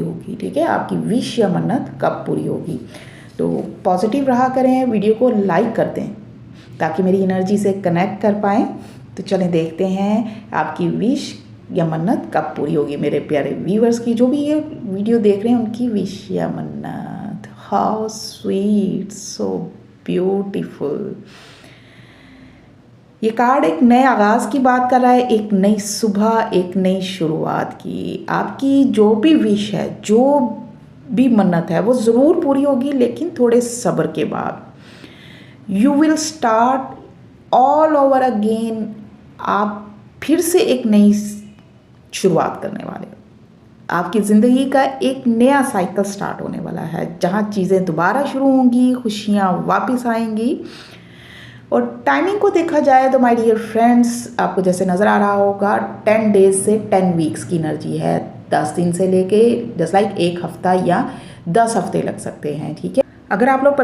होगी, ठीक है, आपकी विश या मन्नत कब पूरी होगी। तो पॉजिटिव रहा करें, वीडियो को लाइक कर दें ताकि मेरी एनर्जी से कनेक्ट कर पाएँ। तो चलें देखते हैं आपकी विश या मन्नत कब पूरी होगी। मेरे प्यारे व्यूअर्स की, जो भी ये वीडियो देख रहे हैं, उनकी विश या मन्नत। How sweet, so beautiful. ये कार्ड एक नए आगाज़ की बात कर रहा है, एक नई सुबह, एक नई शुरुआत की। आपकी जो भी विश है, जो भी मन्नत है, वो ज़रूर पूरी होगी, लेकिन थोड़े सब्र के बाद। You will start all over again. आप फिर से एक नई शुरुआत करने वाले हो। आपकी ज़िंदगी का एक नया साइकिल स्टार्ट होने वाला है, जहाँ चीज़ें दोबारा शुरू होंगी, खुशियाँ वापस आएंगी। और टाइमिंग को देखा जाए तो माय डियर फ्रेंड्स, आपको जैसे नज़र आ रहा होगा 10 डेज से 10 वीक्स की एनर्जी है। 10 दिन से लेके जस्ट लाइक 1 हफ्ता या 10 हफ्ते लग सकते हैं, ठीक है। अगर आप लोग